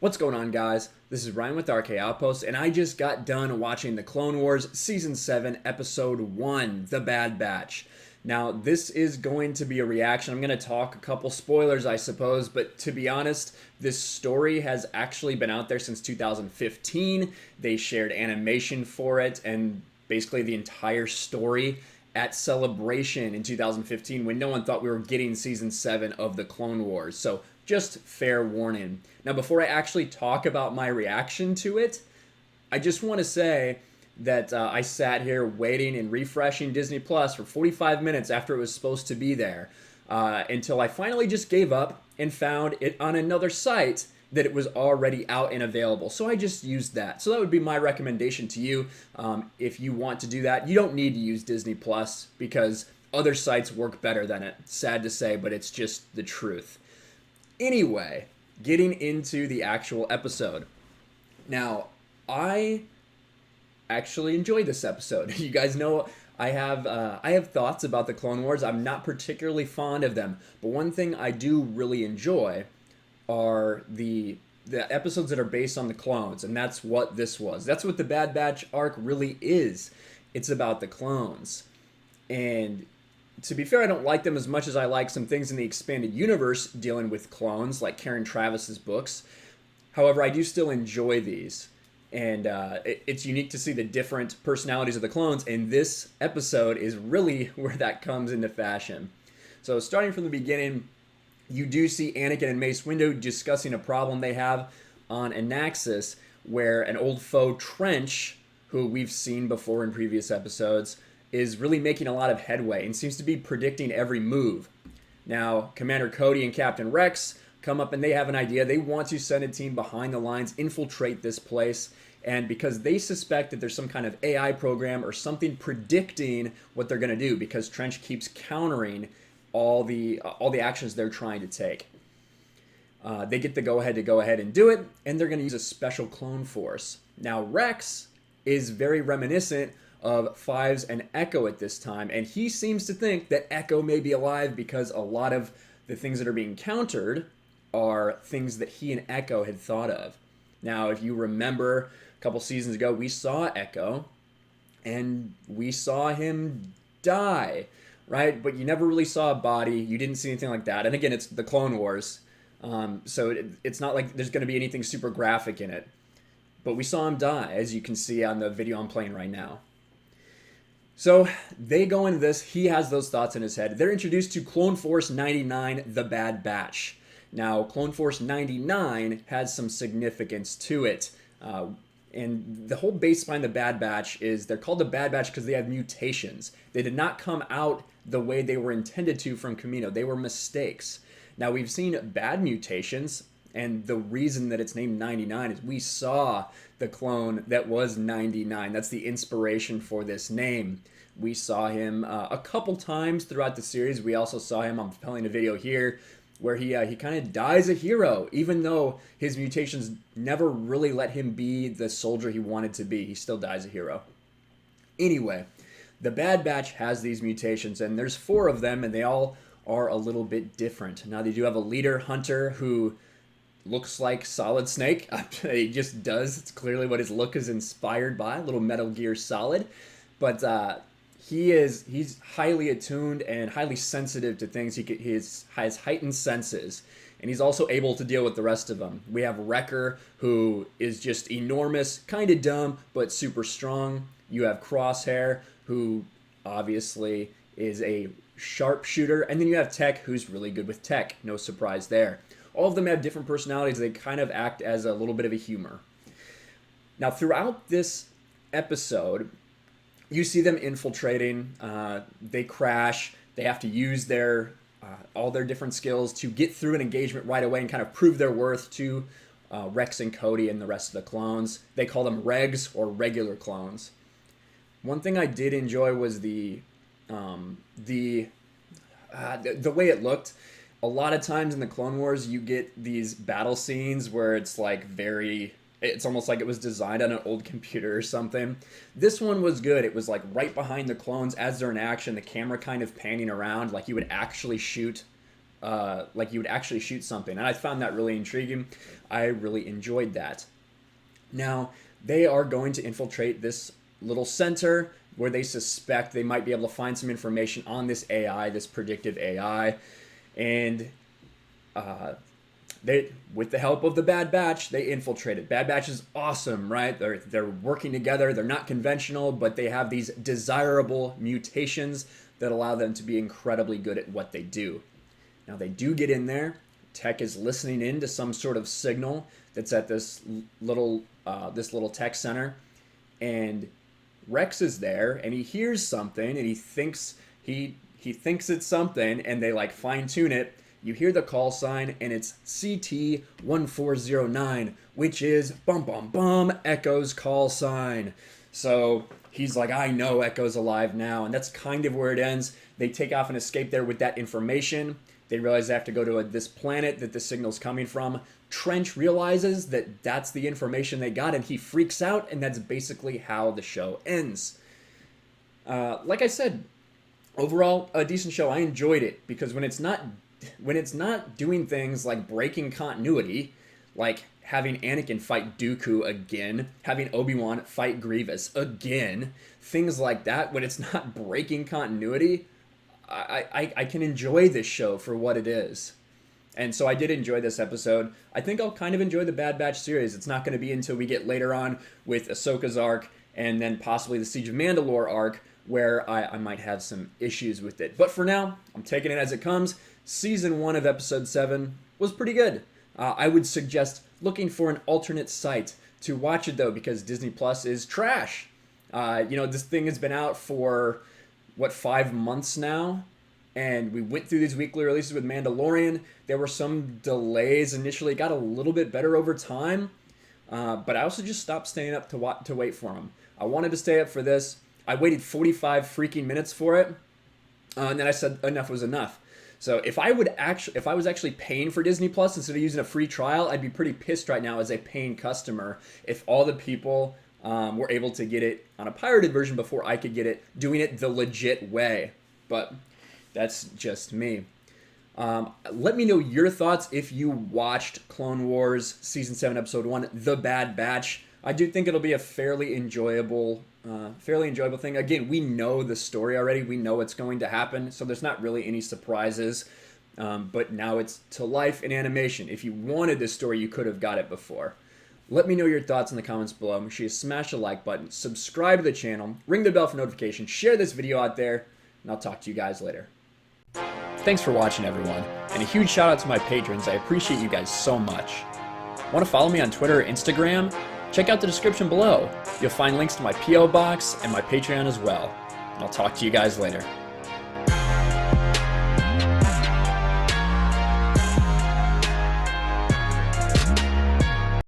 What's going on, guys? This is Ryan with RK Outpost, and I just got done watching the Clone Wars Season 7, Episode 1, The Bad Batch. Now, this is going to be a reaction. I'm going to talk a couple spoilers, I suppose, but to be honest, this story has actually been out there since 2015. They shared animation for it, and basically the entire story at Celebration in 2015 when no one thought we were getting Season 7 of the Clone Wars. So, just fair warning. Now, before I actually talk about my reaction to it, I just want to say that I sat here waiting and refreshing Disney Plus for 45 minutes after it was supposed to be there until I finally just gave up and found it on another site that it was already out and available. So I just used that. So that would be my recommendation to you. If you want to do that, you don't need to use Disney Plus because other sites work better than it. Sad to say, but it's just the truth. Anyway, getting into the actual episode. Now, I actually enjoyed this episode. You guys know I have thoughts about the Clone Wars. I'm not particularly fond of them, but one thing I do really enjoy are the episodes that are based on the clones, and that's what this was. That's what the Bad Batch arc really is. It's about the clones. And to be fair, I don't like them as much as I like some things in the expanded universe dealing with clones, like Karen Travis's books. However, I do still enjoy these. And it's unique to see the different personalities of the clones, and this episode is really where that comes into fashion. So starting from the beginning, you do see Anakin and Mace Windu discussing a problem they have on Anaxis, where an old foe, Trench, who we've seen before in previous episodes, is really making a lot of headway and seems to be predicting every move. Now, Commander Cody and Captain Rex come up and they have an idea. They want to send a team behind the lines, infiltrate this place, and because they suspect that there's some kind of AI program or something predicting what they're going to do, because Trench keeps countering all the actions they're trying to take. They get the go-ahead to go ahead and do it, and they're going to use a special clone force. Now, Rex is very reminiscent of Fives and Echo at this time, and he seems to think that Echo may be alive because a lot of the things that are being countered are things that he and Echo had thought of. Now, if you remember a couple seasons ago, we saw Echo, and we saw him die, right? But you never really saw a body. You didn't see anything like that. And again, it's the Clone Wars, so it's not like there's going to be anything super graphic in it. But we saw him die, as you can see on the video I'm playing right now. So they go into this. He has those thoughts in his head. They're introduced to Clone Force 99, The Bad Batch. Now, Clone Force 99 has some significance to it. And the whole base behind the Bad Batch is they're called the Bad Batch because they have mutations. They did not come out the way they were intended to from Kamino. They were mistakes. Now, we've seen bad mutations, and the reason that it's named 99 is we saw the clone that was 99. That's the inspiration for this name. We saw him a couple times throughout the series. We also saw him, I'm playing a video here, where he kind of dies a hero, even though his mutations never really let him be the soldier he wanted to be. He still dies a hero. Anyway, the Bad Batch has these mutations, and there's 4 of them, and they all are a little bit different. Now, they do have a leader, Hunter, who looks like Solid Snake. He just does. It's clearly what his look is inspired by, a little Metal Gear Solid. But he's highly attuned and highly sensitive to things. He has heightened senses, and he's also able to deal with the rest of them. We have Wrecker, who is just enormous, kind of dumb, but super strong. You have Crosshair, who obviously is a sharpshooter, and then you have Tech, who's really good with tech. No surprise there. All of them have different personalities. They kind of act as a little bit of a humor. Now, throughout this episode, you see them infiltrating. They crash. They have to use all their different skills to get through an engagement right away and kind of prove their worth to Rex and Cody and the rest of the clones. They call them regs, or regular clones. One thing I did enjoy was the way it looked. A lot of times in the Clone Wars, you get these battle scenes where it's like it's almost like it was designed on an old computer or something. This one was good. It was like right behind the clones as they're in action, the camera kind of panning around like you would actually shoot like you would actually shoot something. And I found that really intriguing. I really enjoyed that. Now, they are going to infiltrate this little center where they suspect they might be able to find some information on this AI, this predictive AI. And they, with the help of the Bad Batch, they infiltrated. Bad Batch is awesome, right? They're working together. They're not conventional, but they have these desirable mutations that allow them to be incredibly good at what they do. Now, they do get in there. Tech is listening in to some sort of signal that's at this little tech center, and Rex is there, and he hears something, and he thinks it's something, and they like fine tune it. You hear the call sign, and it's CT-1409, which is Echo's call sign. So he's like, I know Echo's alive now, and that's kind of where it ends. They take off and escape there with that information. They realize they have to go to this planet that the signal's coming from. Trench realizes that that's the information they got, and he freaks out, and that's basically how the show ends. Like I said, overall, a decent show. I enjoyed it because when it's not doing things like breaking continuity, like having Anakin fight Dooku again, having Obi-Wan fight Grievous again, things like that, when it's not breaking continuity, I can enjoy this show for what it is. And so I did enjoy this episode. I think I'll kind of enjoy the Bad Batch series. It's not going to be until we get later on with Ahsoka's arc and then possibly the Siege of Mandalore arc where I might have some issues with it. But for now, I'm taking it as it comes. Season 1 of Episode 7 was pretty good. I would suggest looking for an alternate site to watch it, though, because Disney Plus is trash. This thing has been out for, 5 months now? And we went through these weekly releases with Mandalorian. There were some delays initially. It got a little bit better over time. But I also just stopped staying up to wait for them. I wanted to stay up for this. I waited 45 freaking minutes for it. And then I said enough was enough. So if I was actually paying for Disney Plus instead of using a free trial, I'd be pretty pissed right now as a paying customer if all the people were able to get it on a pirated version before I could get it, doing it the legit way. But that's just me. Let me know your thoughts if you watched Clone Wars Season 7, Episode 1, The Bad Batch. I do think it'll be a fairly enjoyable thing. Again, we know the story already. We know what's going to happen, so there's not really any surprises. But now it's to life in animation. If you wanted this story, you could have got it before. Let me know your thoughts in the comments below. Make sure you smash the like button, subscribe to the channel, ring the bell for notifications, share this video out there, and I'll talk to you guys later. Thanks for watching, everyone, and a huge shout out to my patrons. I appreciate you guys so much. Want to follow me on Twitter or Instagram? Check out the description below. You'll find links to my P.O. box and my Patreon as well. And I'll talk to you guys later.